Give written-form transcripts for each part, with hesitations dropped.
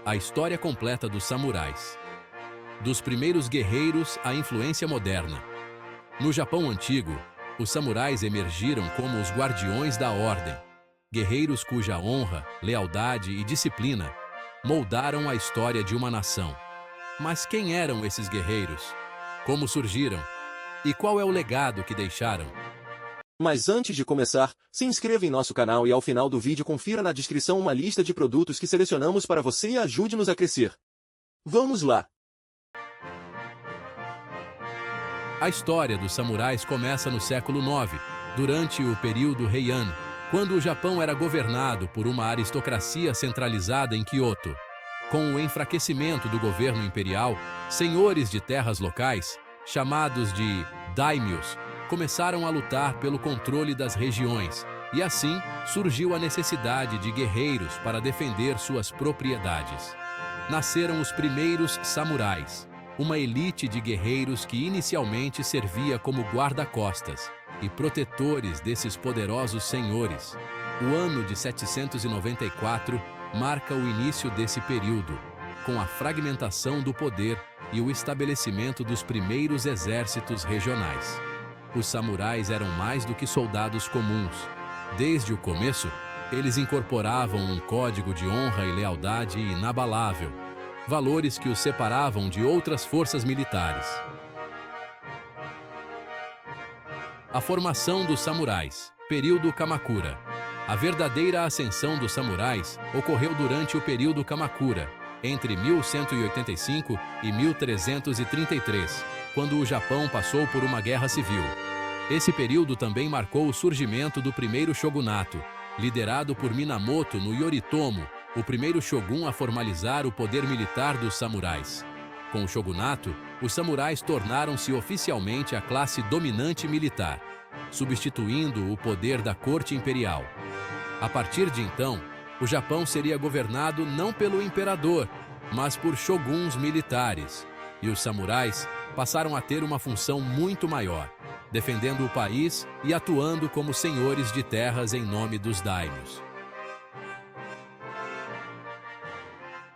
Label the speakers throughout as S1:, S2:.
S1: A história completa dos samurais. Dos primeiros guerreiros à influência moderna. No Japão antigo, os samurais emergiram como os guardiões da ordem. Guerreiros cuja honra, lealdade e disciplina moldaram a história de uma nação. Mas quem eram esses guerreiros? Como surgiram? E qual é o legado que deixaram?
S2: Mas antes de começar, se inscreva em nosso canal e ao final do vídeo confira na descrição uma lista de produtos que selecionamos para você e ajude-nos a crescer. Vamos lá!
S1: A história dos samurais começa no século IX, durante o período Heian, quando o Japão era governado por uma aristocracia centralizada em Kyoto. Com o enfraquecimento do governo imperial, senhores de terras locais, chamados de daimyos, começaram a lutar pelo controle das regiões, e assim surgiu a necessidade de guerreiros para defender suas propriedades. Nasceram os primeiros samurais, uma elite de guerreiros que inicialmente servia como guarda-costas e protetores desses poderosos senhores. O ano de 794 marca o início desse período, com a fragmentação do poder e o estabelecimento dos primeiros exércitos regionais. Os samurais eram mais do que soldados comuns. Desde o começo, eles incorporavam um código de honra e lealdade inabalável, valores que os separavam de outras forças militares. A formação dos samurais, período Kamakura. A verdadeira ascensão dos samurais ocorreu durante o período Kamakura, entre 1185 e 1333, quando o Japão passou por uma guerra civil. Esse período também marcou o surgimento do primeiro shogunato, liderado por Minamoto no Yoritomo, o primeiro shogun a formalizar o poder militar dos samurais. Com o shogunato, os samurais tornaram-se oficialmente a classe dominante militar, substituindo o poder da corte imperial. A partir de então, o Japão seria governado não pelo imperador, mas por shoguns militares, e os samurais passaram a ter uma função muito maior, defendendo o país e atuando como senhores de terras em nome dos daimyos.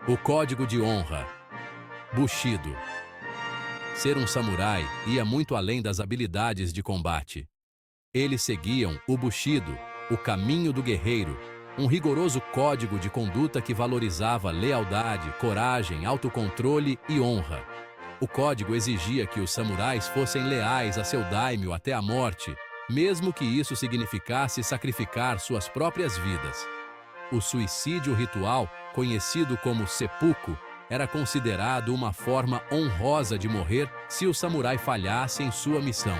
S1: O código de honra. Bushido. Ser um samurai ia muito além das habilidades de combate. Eles seguiam o Bushido, o caminho do guerreiro, um rigoroso código de conduta que valorizava lealdade, coragem, autocontrole e honra. O código exigia que os samurais fossem leais a seu daimyo até a morte, mesmo que isso significasse sacrificar suas próprias vidas. O suicídio ritual, conhecido como seppuku, era considerado uma forma honrosa de morrer se o samurai falhasse em sua missão.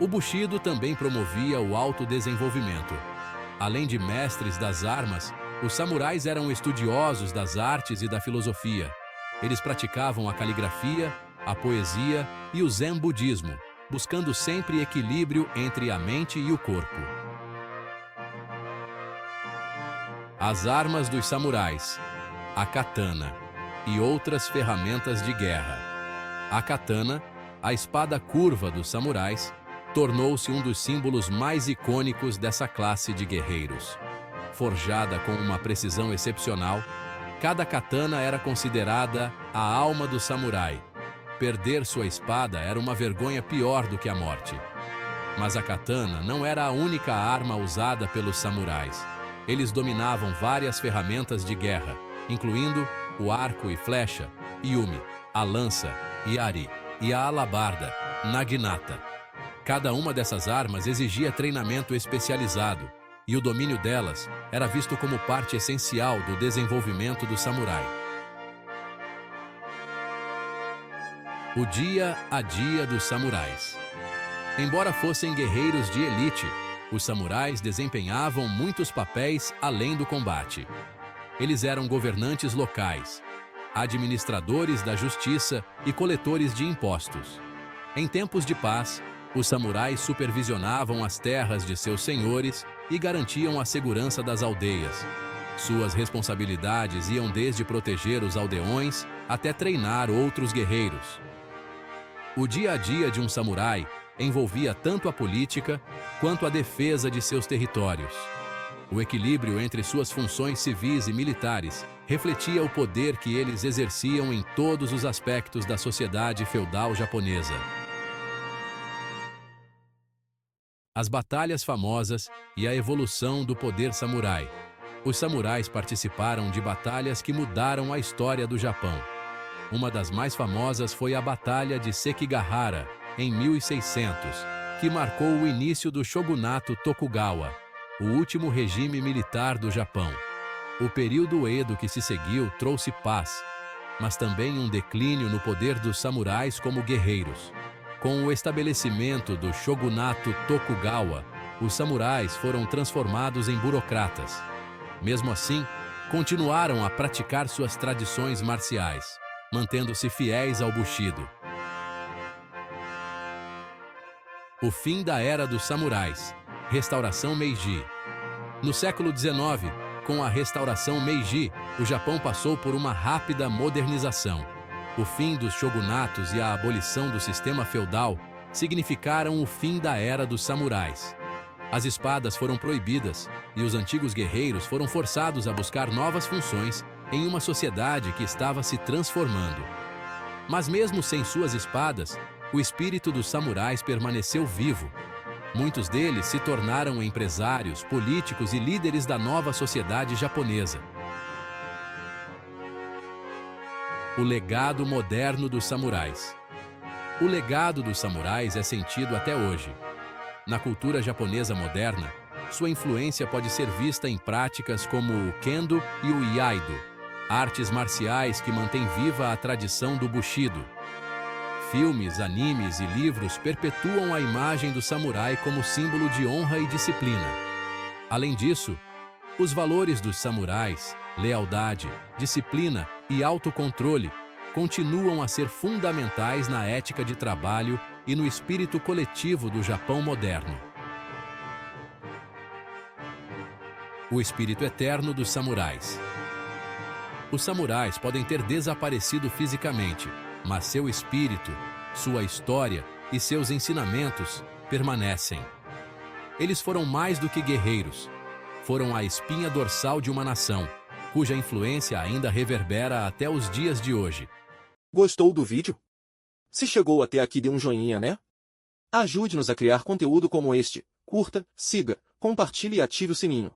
S1: O Bushido também promovia o autodesenvolvimento. Além de mestres das armas, os samurais eram estudiosos das artes e da filosofia. Eles praticavam a caligrafia, a poesia e o Zen budismo, buscando sempre equilíbrio entre a mente e o corpo. As armas dos samurais, a katana e outras ferramentas de guerra. A katana, a espada curva dos samurais, tornou-se um dos símbolos mais icônicos dessa classe de guerreiros. Forjada com uma precisão excepcional, cada katana era considerada a alma do samurai. Perder sua espada era uma vergonha pior do que a morte. Mas a katana não era a única arma usada pelos samurais. Eles dominavam várias ferramentas de guerra, incluindo o arco e flecha, yumi, a lança, yari, e a alabarda, naginata. Cada uma dessas armas exigia treinamento especializado, e o domínio delas era visto como parte essencial do desenvolvimento do samurai. O dia a dia dos samurais. Embora fossem guerreiros de elite, os samurais desempenhavam muitos papéis além do combate. Eles eram governantes locais, administradores da justiça e coletores de impostos. Em tempos de paz, os samurais supervisionavam as terras de seus senhores e garantiam a segurança das aldeias. Suas responsabilidades iam desde proteger os aldeões até treinar outros guerreiros. O dia a dia de um samurai envolvia tanto a política quanto a defesa de seus territórios. O equilíbrio entre suas funções civis e militares refletia o poder que eles exerciam em todos os aspectos da sociedade feudal japonesa. As batalhas famosas e a evolução do poder samurai. Os samurais participaram de batalhas que mudaram a história do Japão. Uma das mais famosas foi a Batalha de Sekigahara, em 1600, que marcou o início do shogunato Tokugawa, o último regime militar do Japão. O período Edo que se seguiu trouxe paz, mas também um declínio no poder dos samurais como guerreiros. Com o estabelecimento do shogunato Tokugawa, os samurais foram transformados em burocratas. Mesmo assim, continuaram a praticar suas tradições marciais, mantendo-se fiéis ao Bushido. O fim da Era dos Samurais. Restauração Meiji. No século XIX, com a restauração Meiji, o Japão passou por uma rápida modernização. O fim dos shogunatos e a abolição do sistema feudal significaram o fim da Era dos Samurais. As espadas foram proibidas e os antigos guerreiros foram forçados a buscar novas funções em uma sociedade que estava se transformando. Mas mesmo sem suas espadas, o espírito dos samurais permaneceu vivo. Muitos deles se tornaram empresários, políticos e líderes da nova sociedade japonesa. O legado moderno dos samurais. O legado dos samurais é sentido até hoje. Na cultura japonesa moderna, sua influência pode ser vista em práticas como o Kendo e o Iaido, artes marciais que mantêm viva a tradição do Bushido. Filmes, animes e livros perpetuam a imagem do samurai como símbolo de honra e disciplina. Além disso, os valores dos samurais, lealdade, disciplina e autocontrole, continuam a ser fundamentais na ética de trabalho e no espírito coletivo do Japão moderno. O espírito eterno dos samurais. Os samurais podem ter desaparecido fisicamente, mas seu espírito, sua história e seus ensinamentos permanecem. Eles foram mais do que guerreiros. Foram a espinha dorsal de uma nação, cuja influência ainda reverbera até os dias de hoje.
S2: Gostou do vídeo? Se chegou até aqui, dê um joinha, né? Ajude-nos a criar conteúdo como este. Curta, siga, compartilhe e ative o sininho.